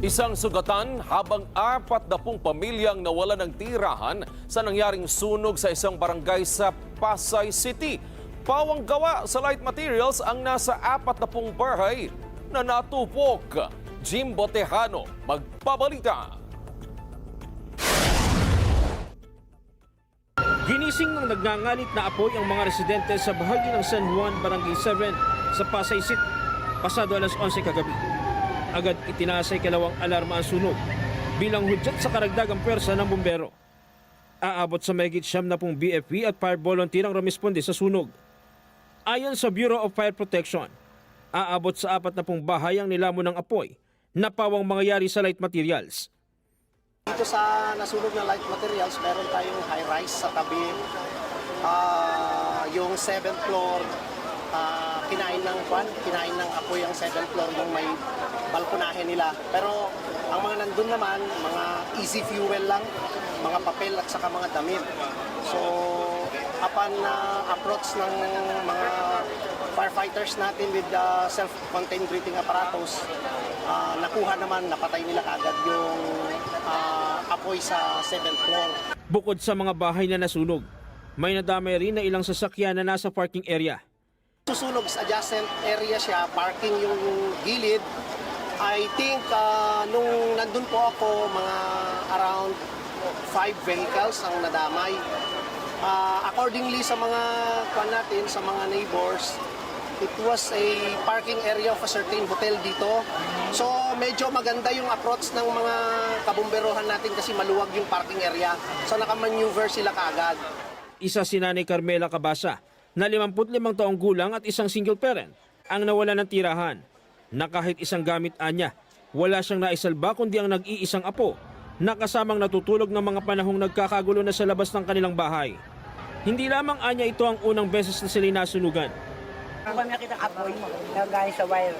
Isang sugatan habang 40 pamilyang nawala ng tirahan sa nangyaring sunog sa isang barangay sa Pasay City. Pawang gawa sa light materials ang nasa 40 bahay na natupok. Jim Botejano, magpabalita. Ginising ng nagngangalit na apoy ang mga residente sa bahagi ng San Juan, Barangay 7 sa Pasay City, pasado alas 11 kagabi. Agad itinaas ay kalawang alarma ang sunog bilang hudyat sa karagdagang pwersa ng bumbero. Aabot sa mahigit 70 BFP at fire volunteer ang rumisponde sa sunog. Ayon sa Bureau of Fire Protection, aabot sa 40 bahay ang nilamon ng apoy na pawang mangyayari sa light materials. Dito sa nasunog na light materials, meron tayong high-rise sa tabi. Yung 7th floor, kinain ng apoy ang 7th floor yung may balkonahe nila. Pero ang mga nandun naman, mga easy fuel lang, mga papel at saka mga damit. So, upon approach ng mga firefighters natin with self-contained breathing apparatus, nakuha naman, napatay nila kaagad yung apoy sa 7th floor. Bukod sa mga bahay na nasunog, may nadamay rin na ilang sasakyan na nasa parking area. Susunog sa adjacent area siya, parking yung gilid. I think nung nandun po ako, mga around 5 vehicles ang nadamay. Accordingly sa mga natin, sa mga neighbors, it was a parking area of a certain hotel dito. So medyo maganda yung approach ng mga kabumberohan natin kasi maluwag yung parking area. So nakamaneuver sila kaagad. Isa si Nanay Carmela Cabasa na 55 taong gulang at isang single parent ang nawala ng tirahan na kahit isang gamit anya, wala siyang naisalba kundi ang nag-iisang apo na kasamang natutulog ng mga panahong nagkakagulo na sa labas ng kanilang bahay. Hindi lamang anya ito ang unang beses na sila nasunugan. Kung kami nakita apoy, nagaling sa wire.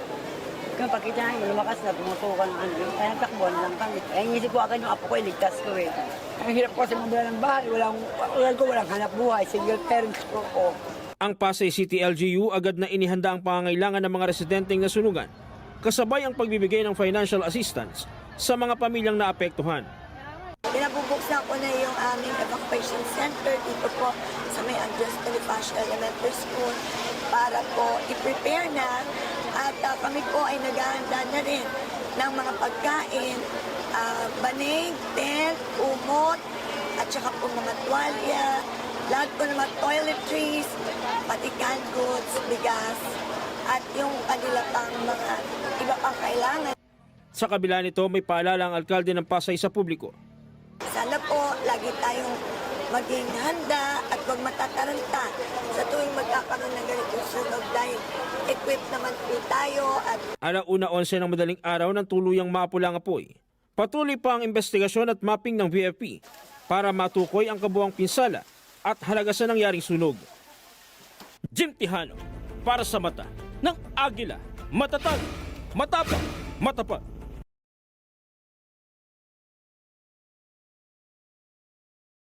Kung pagkita namin, lumakas na, tumutukan ng ano. Kaya takbuhan lang kami. Kaya inisip ko agad yung apo ko, iligtas ko eh. Ang hirap ko sa mabila ng bahay, walang hanap buhay, single parents ko ko. Ang Pasay City LGU agad na inihanda ang pangangailangan ng mga residenteng nasunugan, kasabay ang pagbibigay ng financial assistance sa mga pamilyang naapektuhan. Pinabubuksan ko na yung aming evacuation center dito po sa may Andres Bonifacio Elementary School para po i-prepare na at kami po ay naghahanda na rin ng mga pagkain, banig, tent, umot, at saka po mga tuwalya, lahat po ng mga toiletries, pati canned goods, bigas, at yung kanila pang mga iba pang kailangan. Sa kabila nito, may paalala ang alkalde ng Pasay sa publiko. Sana po lagi tayong maging handa at huwag matataranta sa tuwing magkakaroon ng ganitong sunog dahil equipped naman po tayo at Alauna 11 ng madaling araw ng tuluyang mapula ang apoy. Patuloy pa ang investigasyon at mapping ng BFP para matukoy ang kabuang pinsala at halaga sa nangyaring sunog. Jim Tejano, para sa mata ng Agila, matatag, matapang, matapat.